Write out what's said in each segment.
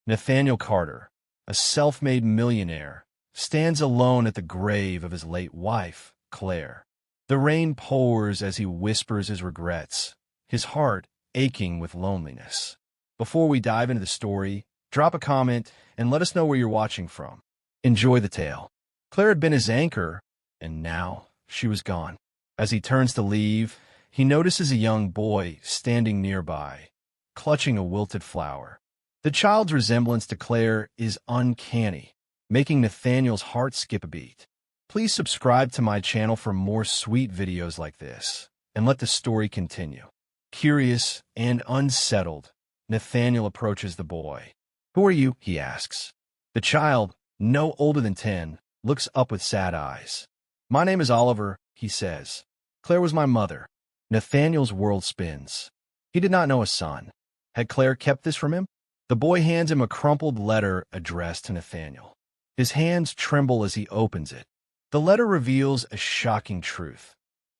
Nathaniel Carter, a self-made millionaire, stands alone at the grave of his late wife, Claire. The rain pours as he whispers his regrets, his heart aching with loneliness. Before we dive into the story, drop a comment and let us know where you're watching from. Enjoy the tale. Claire had been his anchor, and now she was gone. As he turns to leave, he notices a young boy standing nearby, clutching a wilted flower. The child's resemblance to Claire is uncanny, making Nathaniel's heart skip a beat. Please subscribe to my channel for more sweet videos like this, and let the story continue. Curious and unsettled, Nathaniel approaches the boy. "Who are you?" he asks. The child, no older than 10, looks up with sad eyes. "My name is Oliver," he says. "Claire was my mother." Nathaniel's world spins. He did not know a son. Had Claire kept this from him? The boy hands him a crumpled letter addressed to Nathaniel. His hands tremble as he opens it. The letter reveals a shocking truth.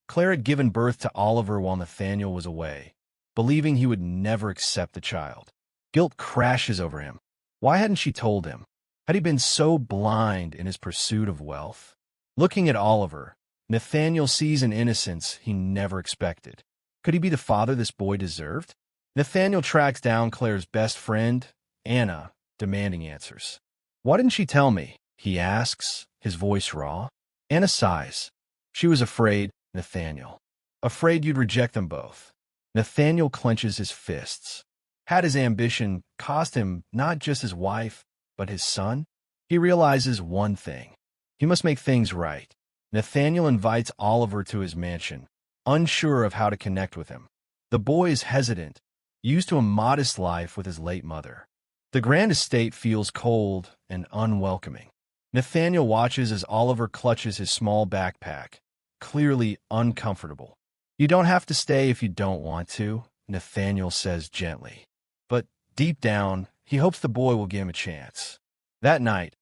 Claire had given birth to Oliver while Nathaniel was away, believing he would never accept the child. Guilt crashes over him. Why hadn't she told him? Had he been so blind in his pursuit of wealth? Looking at Oliver, Nathaniel sees an innocence he never expected. Could he be the father this boy deserved? Nathaniel tracks down Claire's best friend, Anna, demanding answers. "Why didn't she tell me?" he asks, his voice raw. Anna sighs. "She was afraid, Nathaniel. Afraid you'd reject them both." Nathaniel clenches his fists. Had his ambition cost him not just his wife, but his son? He realizes one thing. He must make things right. Nathaniel invites Oliver to his mansion, unsure of how to connect with him. The boy is hesitant, used to a modest life with his late mother. The grand estate feels cold and unwelcoming. Nathaniel watches as Oliver clutches his small backpack, clearly uncomfortable. "You don't have to stay if you don't want to," Nathaniel says gently. But deep down, he hopes the boy will give him a chance. That night,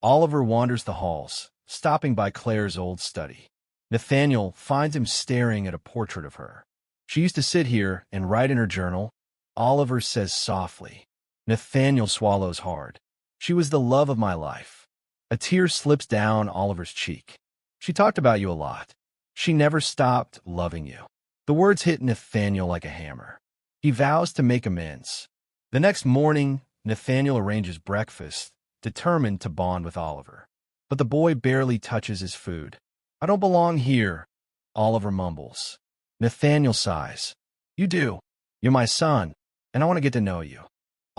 Oliver wanders the halls, stopping by Claire's old study. Nathaniel finds him staring at a portrait of her. "She used to sit here and write in her journal," Oliver says softly. Nathaniel swallows hard. "She was the love of my life." A tear slips down Oliver's cheek. "She talked about you a lot. She never stopped loving you." The words hit Nathaniel like a hammer. He vows to make amends. The next morning, Nathaniel arranges breakfast, determined to bond with Oliver. But the boy barely touches his food. "I don't belong here," Oliver mumbles. Nathaniel sighs. "You do. You're my son, and I want to get to know you."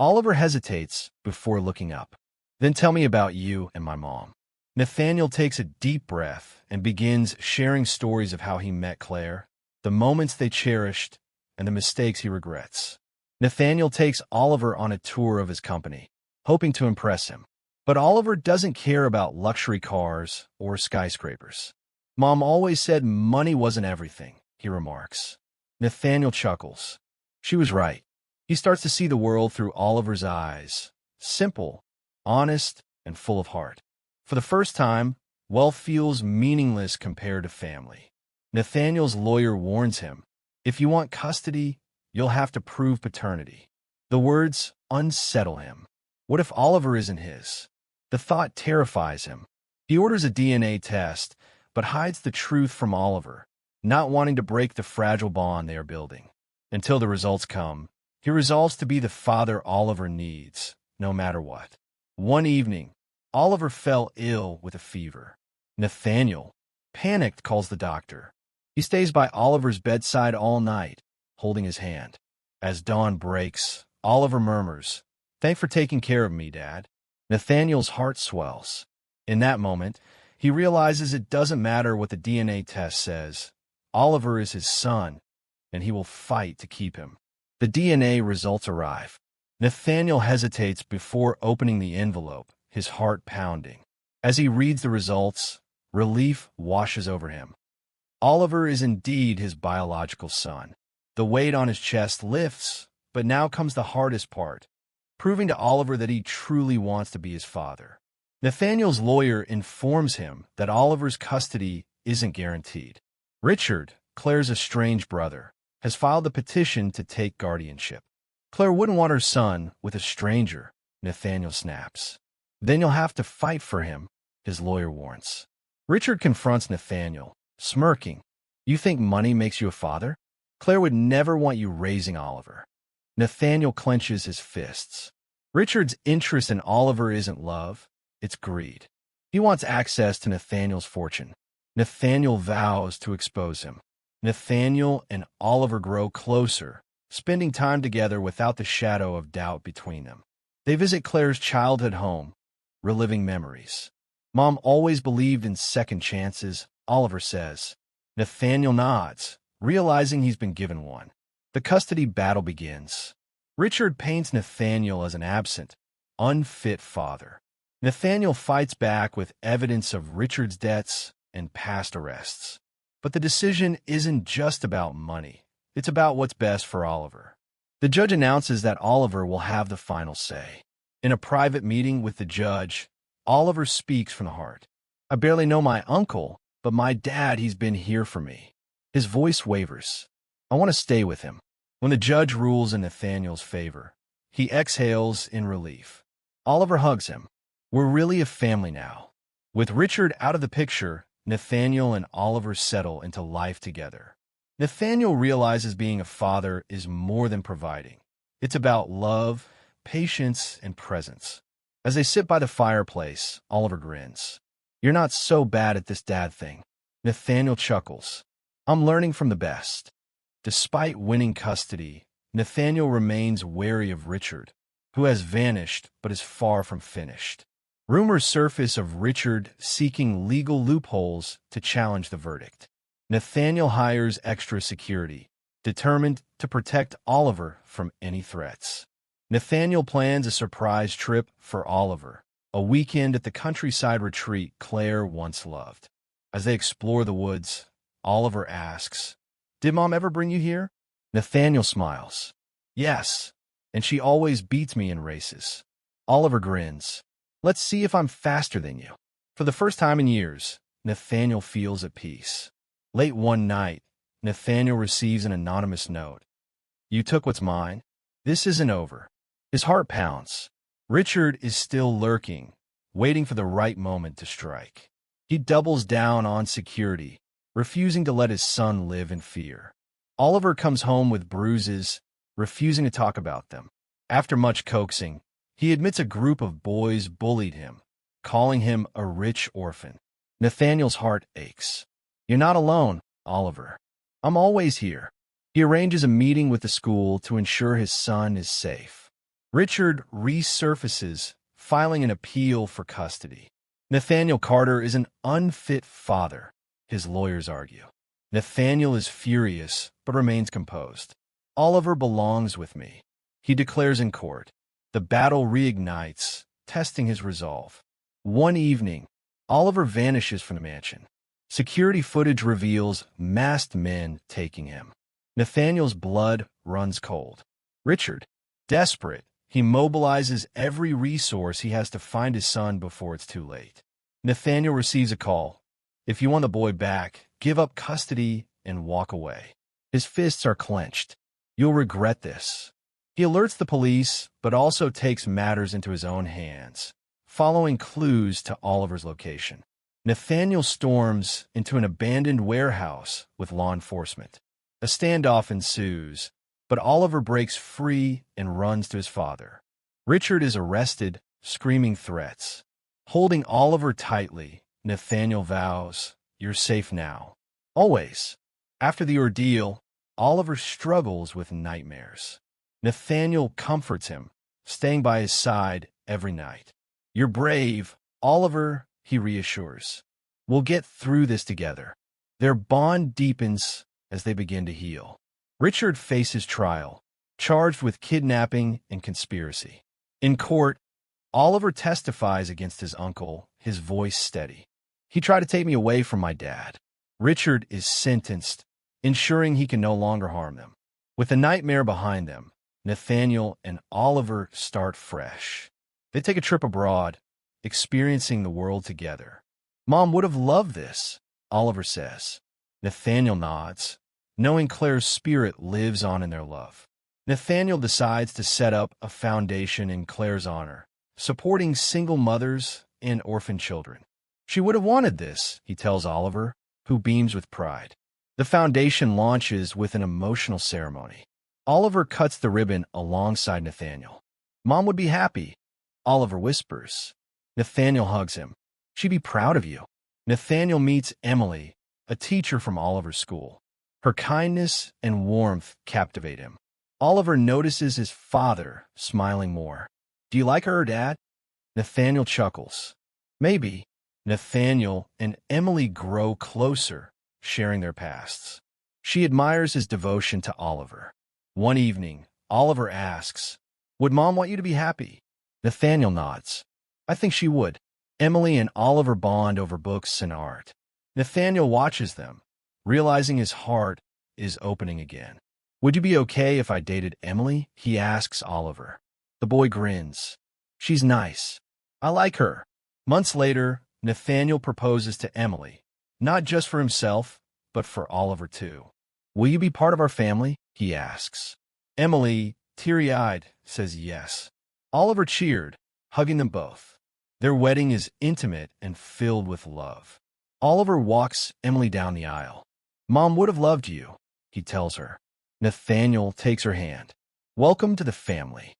Oliver hesitates before looking up. "Then tell me about you and my mom." Nathaniel takes a deep breath and begins sharing stories of how he met Claire, the moments they cherished, and the mistakes he regrets. Nathaniel takes Oliver on a tour of his company, hoping to impress him. But Oliver doesn't care about luxury cars or skyscrapers. "Mom always said money wasn't everything," he remarks. Nathaniel chuckles. She was right. He starts to see the world through Oliver's eyes, simple, honest, and full of heart. For the first time, wealth feels meaningless compared to family. Nathaniel's lawyer warns him, "If you want custody, you'll have to prove paternity." The words unsettle him. What if Oliver isn't his? The thought terrifies him. He orders a DNA test, but hides the truth from Oliver, not wanting to break the fragile bond they are building. Until the results come, he resolves to be the father Oliver needs, no matter what. One evening, Oliver fell ill with a fever. Nathaniel, panicked, calls the doctor. He stays by Oliver's bedside all night, holding his hand. As dawn breaks, Oliver murmurs, "Thanks for taking care of me, Dad." Nathaniel's heart swells. In that moment, he realizes it doesn't matter what the DNA test says. Oliver is his son, and he will fight to keep him. The DNA results arrive. Nathaniel hesitates before opening the envelope, his heart pounding. As he reads the results, relief washes over him. Oliver is indeed his biological son. The weight on his chest lifts, but now comes the hardest part, proving to Oliver that he truly wants to be his father. Nathaniel's lawyer informs him that Oliver's custody isn't guaranteed. Richard, Claire's estranged brother, has filed a petition to take guardianship. Claire wouldn't want her son with a stranger, Nathaniel snaps. Then you'll have to fight for him, his lawyer warns. Richard confronts Nathaniel, smirking. You think money makes you a father? Claire would never want you raising Oliver. Nathaniel clenches his fists. Richard's interest in Oliver isn't love, it's greed. He wants access to Nathaniel's fortune. Nathaniel vows to expose him. Nathaniel and Oliver grow closer, spending time together without the shadow of doubt between them. They visit Claire's childhood home, reliving memories. Mom always believed in second chances, Oliver says. Nathaniel nods, realizing he's been given one. The custody battle begins. Richard paints Nathaniel as an absent, unfit father. Nathaniel fights back with evidence of Richard's debts and past arrests. But the decision isn't just about money. It's about what's best for Oliver. The judge announces that Oliver will have the final say. In a private meeting with the judge, Oliver speaks from the heart. I barely know my uncle, but my dad, he's been here for me. His voice wavers. I want to stay with him. When the judge rules in Nathaniel's favor, he exhales in relief. Oliver hugs him. We're really a family now. With Richard out of the picture, Nathaniel and Oliver settle into life together. Nathaniel realizes being a father is more than providing. It's about love, patience, and presence. As they sit by the fireplace, Oliver grins. You're not so bad at this dad thing. Nathaniel chuckles. I'm learning from the best. Despite winning custody, Nathaniel remains wary of Richard, who has vanished but is far from finished. Rumors surface of Richard seeking legal loopholes to challenge the verdict. Nathaniel hires extra security, determined to protect Oliver from any threats. Nathaniel plans a surprise trip for Oliver, a weekend at the countryside retreat Claire once loved. As they explore the woods, Oliver asks, Did Mom ever bring you here? Nathaniel smiles. Yes, and she always beats me in races. Oliver grins. Let's see if I'm faster than you. For the first time in years, Nathaniel feels at peace. Late one night, Nathaniel receives an anonymous note. You took what's mine. This isn't over. His heart pounds. Richard is still lurking, waiting for the right moment to strike. He doubles down on security, refusing to let his son live in fear. Oliver comes home with bruises, refusing to talk about them. After much coaxing, he admits a group of boys bullied him, calling him a rich orphan. Nathaniel's heart aches. You're not alone, Oliver. I'm always here. He arranges a meeting with the school to ensure his son is safe. Richard resurfaces, filing an appeal for custody. Nathaniel Carter is an unfit father, his lawyers argue. Nathaniel is furious, but remains composed. Oliver belongs with me, he declares in court. The battle reignites, testing his resolve. One evening, Oliver vanishes from the mansion. Security footage reveals masked men taking him. Nathaniel's blood runs cold. Richard, desperate, he mobilizes every resource he has to find his son before it's too late. Nathaniel receives a call. If you want the boy back, give up custody and walk away. His fists are clenched. You'll regret this. He alerts the police, but also takes matters into his own hands, following clues to Oliver's location. Nathaniel storms into an abandoned warehouse with law enforcement. A standoff ensues, but Oliver breaks free and runs to his father. Richard is arrested, screaming threats. Holding Oliver tightly, Nathaniel vows, You're safe now. Always. After the ordeal, Oliver struggles with nightmares. Nathaniel comforts him, staying by his side every night. You're brave, Oliver, he reassures. We'll get through this together. Their bond deepens as they begin to heal. Richard faces trial, charged with kidnapping and conspiracy. In court, Oliver testifies against his uncle, his voice steady. He tried to take me away from my dad. Richard is sentenced, ensuring he can no longer harm them. With the nightmare behind them, Nathaniel and Oliver start fresh. They take a trip abroad, experiencing the world together. Mom would have loved this, Oliver says. Nathaniel nods, knowing Claire's spirit lives on in their love. Nathaniel decides to set up a foundation in Claire's honor, supporting single mothers and orphan children. She would have wanted this, he tells Oliver, who beams with pride. The foundation launches with an emotional ceremony. Oliver cuts the ribbon alongside Nathaniel. Mom would be happy, Oliver whispers. Nathaniel hugs him. She'd be proud of you. Nathaniel meets Emily, a teacher from Oliver's school. Her kindness and warmth captivate him. Oliver notices his father smiling more. Do you like her, Dad? Nathaniel chuckles. Maybe. Nathaniel and Emily grow closer, sharing their pasts. She admires his devotion to Oliver. One evening, Oliver asks, "Would Mom want you to be happy?" Nathaniel nods. "I think she would." Emily and Oliver bond over books and art. Nathaniel watches them, realizing his heart is opening again. "Would you be okay if I dated Emily?" he asks Oliver. The boy grins. "She's nice. I like her." Months later, Nathaniel proposes to Emily, not just for himself, but for Oliver too. "Will you be part of our family?" he asks. Emily, teary-eyed, says yes. Oliver cheered, hugging them both. Their wedding is intimate and filled with love. Oliver walks Emily down the aisle. "Mom would have loved you," he tells her. Nathaniel takes her hand. "Welcome to the family."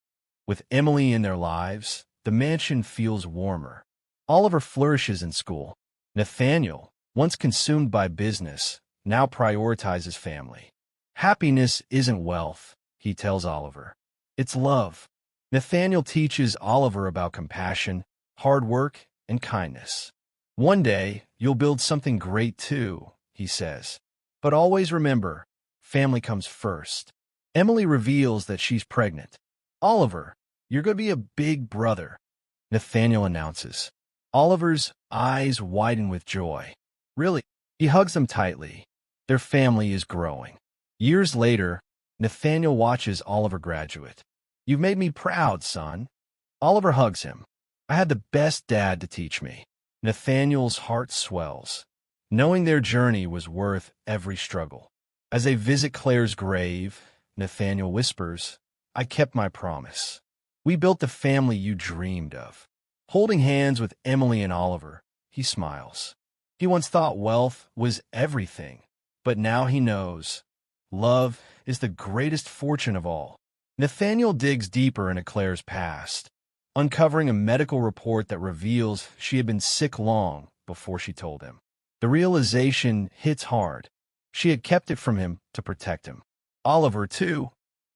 With Emily in their lives, the mansion feels warmer. Oliver flourishes in school. Nathaniel, once consumed by business, now prioritizes family. "Happiness isn't wealth," he tells Oliver. "It's love." Nathaniel teaches Oliver about compassion, hard work, and kindness. "One day, you'll build something great too," he says. "But always remember, family comes first." Emily reveals that she's pregnant. "Oliver, you're going to be a big brother," Nathaniel announces. Oliver's eyes widen with joy. "Really?" He hugs them tightly. Their family is growing. Years later, Nathaniel watches Oliver graduate. "You've made me proud, son." Oliver hugs him. "I had the best dad to teach me." Nathaniel's heart swells, knowing their journey was worth every struggle. As they visit Claire's grave, Nathaniel whispers, "I kept my promise. We built the family you dreamed of." Holding hands with Emily and Oliver, he smiles. He once thought wealth was everything, but now he knows love is the greatest fortune of all. Nathaniel digs deeper into Claire's past, uncovering a medical report that reveals she had been sick long before she told him. The realization hits hard. She had kept it from him to protect him. Oliver, too,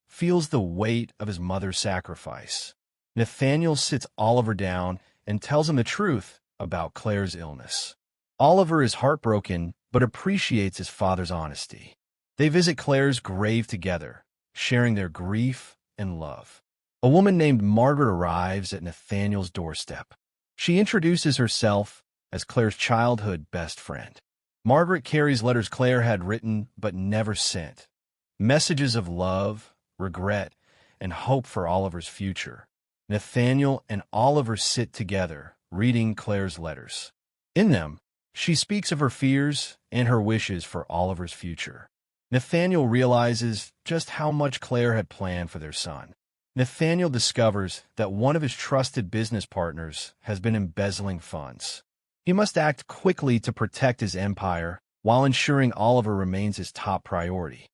feels the weight of his mother's sacrifice. Nathaniel sits Oliver down and tells him the truth about Claire's illness. Oliver is heartbroken but appreciates his father's honesty. They visit Claire's grave together, sharing their grief and love. A woman named Margaret arrives at Nathaniel's doorstep. She introduces herself as Claire's childhood best friend. Margaret carries letters Claire had written but never sent, messages of love, regret, and hope for Oliver's future. Nathaniel and Oliver sit together, reading Claire's letters. In them, she speaks of her fears and her wishes for Oliver's future. Nathaniel realizes just how much Claire had planned for their son. Nathaniel discovers that one of his trusted business partners has been embezzling funds. He must act quickly to protect his empire while ensuring Oliver remains his top priority.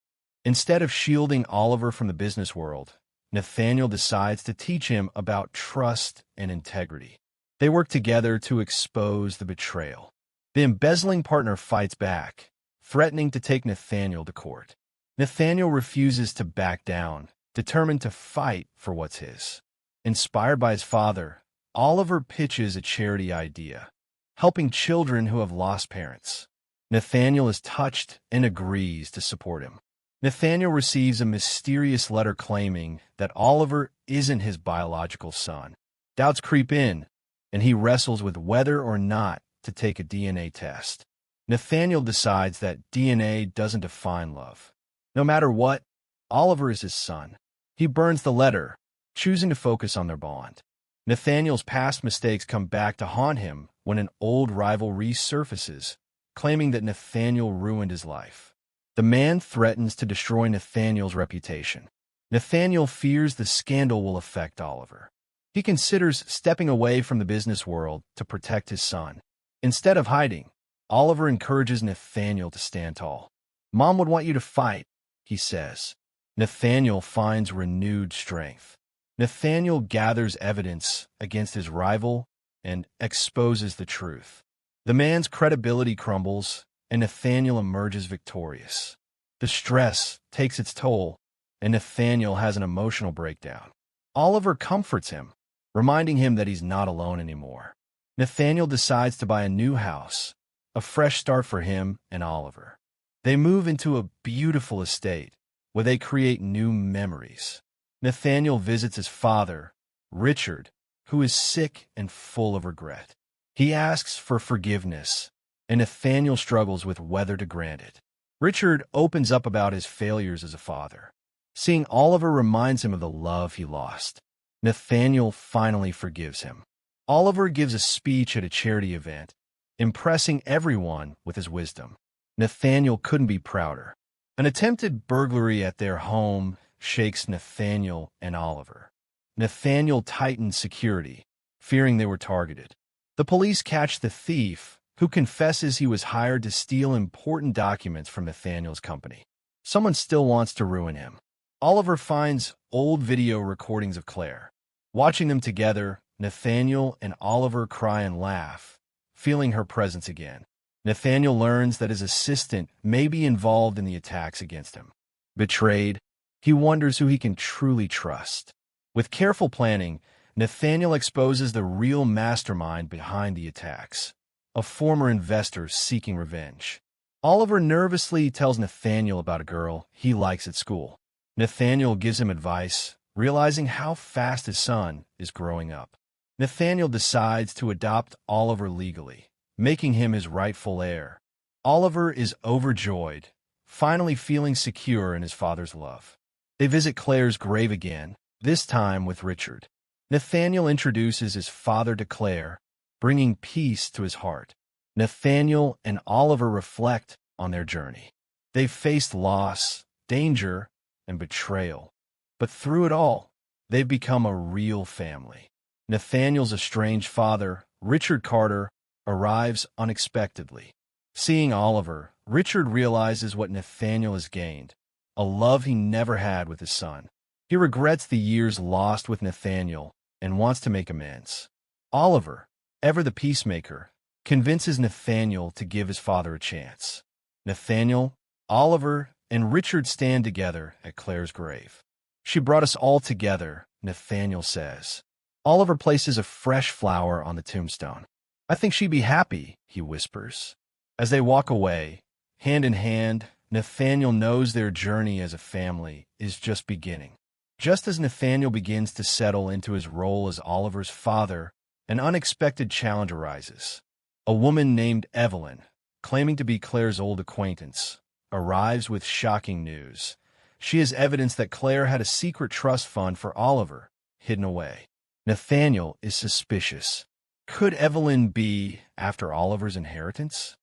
Instead of shielding Oliver from the business world, Nathaniel decides to teach him about trust and integrity. They work together to expose the betrayal. The embezzling partner fights back, threatening to take Nathaniel to court. Nathaniel refuses to back down, determined to fight for what's his. Inspired by his father, Oliver pitches a charity idea, helping children who have lost parents. Nathaniel is touched and agrees to support him. Nathaniel receives a mysterious letter claiming that Oliver isn't his biological son. Doubts creep in, and he wrestles with whether or not to take a DNA test. Nathaniel decides that DNA doesn't define love. No matter what, Oliver is his son. He burns the letter, choosing to focus on their bond. Nathaniel's past mistakes come back to haunt him when an old rival resurfaces, claiming that Nathaniel ruined his life. The man threatens to destroy Nathaniel's reputation. Nathaniel fears the scandal will affect Oliver. He considers stepping away from the business world to protect his son. Instead of hiding, Oliver encourages Nathaniel to stand tall. "Mom would want you to fight," he says. Nathaniel finds renewed strength. Nathaniel gathers evidence against his rival and exposes the truth. The man's credibility crumbles, and Nathaniel emerges victorious. The stress takes its toll, and Nathaniel has an emotional breakdown. Oliver comforts him, reminding him that he's not alone anymore. Nathaniel decides to buy a new house, a fresh start for him and Oliver. They move into a beautiful estate where they create new memories. Nathaniel visits his father, Richard, who is sick and full of regret. He asks for forgiveness, and Nathaniel struggles with whether to grant it. Richard opens up about his failures as a father. Seeing Oliver reminds him of the love he lost. Nathaniel finally forgives him. Oliver gives a speech at a charity event, impressing everyone with his wisdom. Nathaniel couldn't be prouder. An attempted burglary at their home shakes Nathaniel and Oliver. Nathaniel tightens security, fearing they were targeted. The police catch the thief, who confesses he was hired to steal important documents from Nathaniel's company. Someone still wants to ruin him. Oliver finds old video recordings of Claire. Watching them together, Nathaniel and Oliver cry and laugh, feeling her presence again. Nathaniel learns that his assistant may be involved in the attacks against him. Betrayed, he wonders who he can truly trust. With careful planning, Nathaniel exposes the real mastermind behind the attacks, a former investor seeking revenge. Oliver nervously tells Nathaniel about a girl he likes at school. Nathaniel gives him advice, realizing how fast his son is growing up. Nathaniel decides to adopt Oliver legally, making him his rightful heir. Oliver is overjoyed, finally feeling secure in his father's love. They visit Claire's grave again, this time with Richard. Nathaniel introduces his father to Claire, bringing peace to his heart. Nathaniel and Oliver reflect on their journey. They've faced loss, danger, and betrayal. But through it all, they've become a real family. Nathaniel's estranged father, Richard Carter, arrives unexpectedly. Seeing Oliver, Richard realizes what Nathaniel has gained, a love he never had with his son. He regrets the years lost with Nathaniel and wants to make amends. Oliver, ever the peacemaker, convinces Nathaniel to give his father a chance. Nathaniel, Oliver, and Richard stand together at Claire's grave. "She brought us all together," Nathaniel says. Oliver places a fresh flower on the tombstone. "I think she'd be happy," he whispers. As they walk away, hand in hand, Nathaniel knows their journey as a family is just beginning. Just as Nathaniel begins to settle into his role as Oliver's father, an unexpected challenge arises. A woman named Evelyn, claiming to be Claire's old acquaintance, arrives with shocking news. She has evidence that Claire had a secret trust fund for Oliver, hidden away. Nathaniel is suspicious. Could Evelyn be after Oliver's inheritance?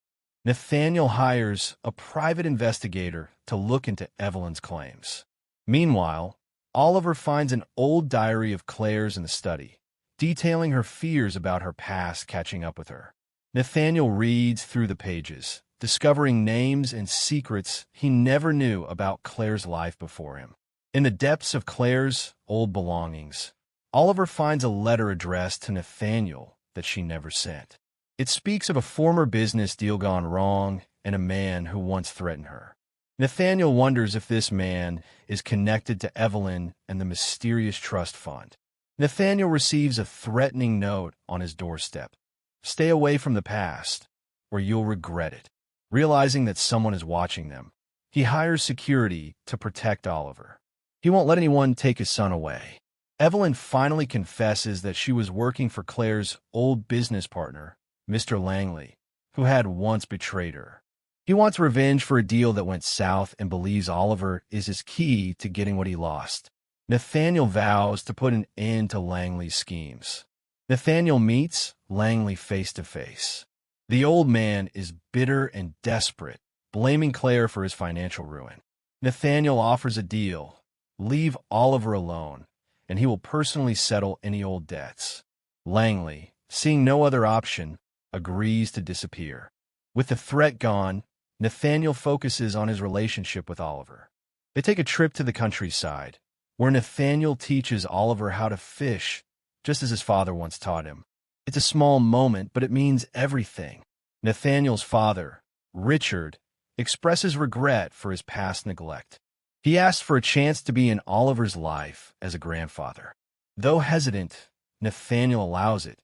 Nathaniel hires a private investigator to look into Evelyn's claims. Meanwhile, Oliver finds an old diary of Claire's in the study, detailing her fears about her past catching up with her. Nathaniel reads through the pages, discovering names and secrets he never knew about Claire's life before him. In the depths of Claire's old belongings, Oliver finds a letter addressed to Nathaniel that she never sent. It speaks of a former business deal gone wrong and a man who once threatened her. Nathaniel wonders if this man is connected to Evelyn and the mysterious trust fund. Nathaniel receives a threatening note on his doorstep. "Stay away from the past, or you'll regret it." Realizing that someone is watching them, he hires security to protect Oliver. He won't let anyone take his son away. Evelyn finally confesses that she was working for Claire's old business partner, Mr. Langley, who had once betrayed her. He wants revenge for a deal that went south and believes Oliver is his key to getting what he lost. Nathaniel vows to put an end to Langley's schemes. Nathaniel meets Langley face to face. The old man is bitter and desperate, blaming Claire for his financial ruin. Nathaniel offers a deal: leave Oliver alone, and he will personally settle any old debts. Langley, seeing no other option, agrees to disappear. With the threat gone, Nathaniel focuses on his relationship with Oliver. They take a trip to the countryside, where Nathaniel teaches Oliver how to fish, just as his father once taught him. It's a small moment, but it means everything. Nathaniel's father, Richard, expresses regret for his past neglect. He asks for a chance to be in Oliver's life as a grandfather. Though hesitant, Nathaniel allows it,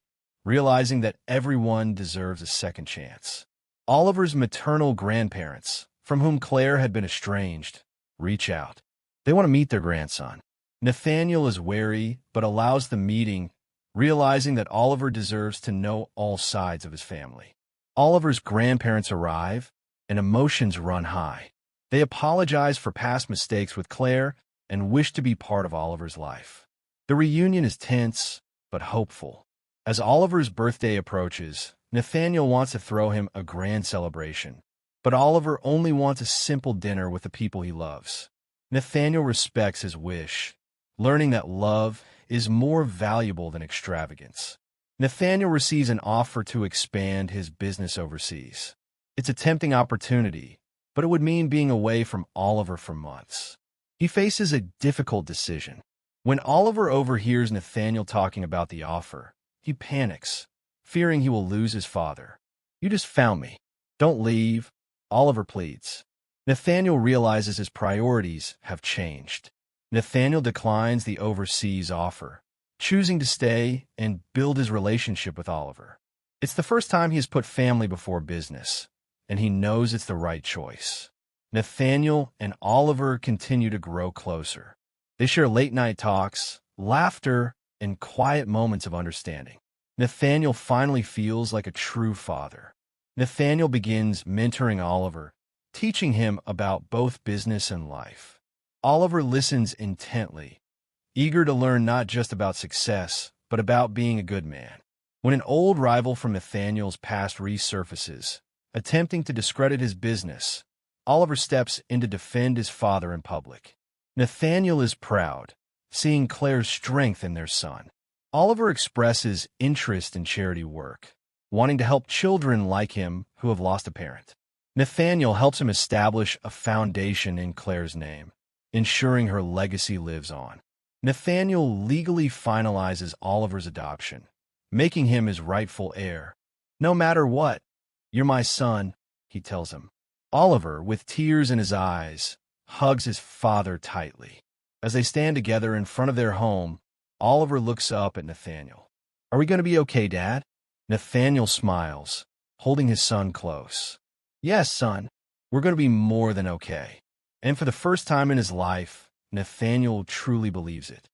realizing that everyone deserves a second chance. Oliver's maternal grandparents, from whom Claire had been estranged, reach out. They want to meet their grandson. Nathaniel is wary, but allows the meeting, realizing that Oliver deserves to know all sides of his family. Oliver's grandparents arrive, and emotions run high. They apologize for past mistakes with Claire and wish to be part of Oliver's life. The reunion is tense, but hopeful. As Oliver's birthday approaches, Nathaniel wants to throw him a grand celebration, but Oliver only wants a simple dinner with the people he loves. Nathaniel respects his wish, learning that love is more valuable than extravagance. Nathaniel receives an offer to expand his business overseas. It's a tempting opportunity, but it would mean being away from Oliver for months. He faces a difficult decision. When Oliver overhears Nathaniel talking about the offer, he panics, fearing he will lose his father. "You just found me. Don't leave," Oliver pleads. Nathaniel realizes his priorities have changed. Nathaniel declines the overseas offer, choosing to stay and build his relationship with Oliver. It's the first time he has put family before business, and he knows it's the right choice. Nathaniel and Oliver continue to grow closer. They share late-night talks, laughter, and quiet moments of understanding. Nathaniel finally feels like a true father. Nathaniel begins mentoring Oliver, teaching him about both business and life. Oliver listens intently, eager to learn not just about success, but about being a good man. When an old rival from Nathaniel's past resurfaces, attempting to discredit his business, Oliver steps in to defend his father in public. Nathaniel is proud, seeing Claire's strength in their son. Oliver expresses interest in charity work, wanting to help children like him who have lost a parent. Nathaniel helps him establish a foundation in Claire's name, ensuring her legacy lives on. Nathaniel legally finalizes Oliver's adoption, making him his rightful heir. "No matter what, you're my son," he tells him. Oliver, with tears in his eyes, hugs his father tightly. As they stand together in front of their home, Oliver looks up at Nathaniel. "Are we going to be okay, Dad?" Nathaniel smiles, holding his son close. "Yes, son, we're going to be more than okay." And for the first time in his life, Nathaniel truly believes it.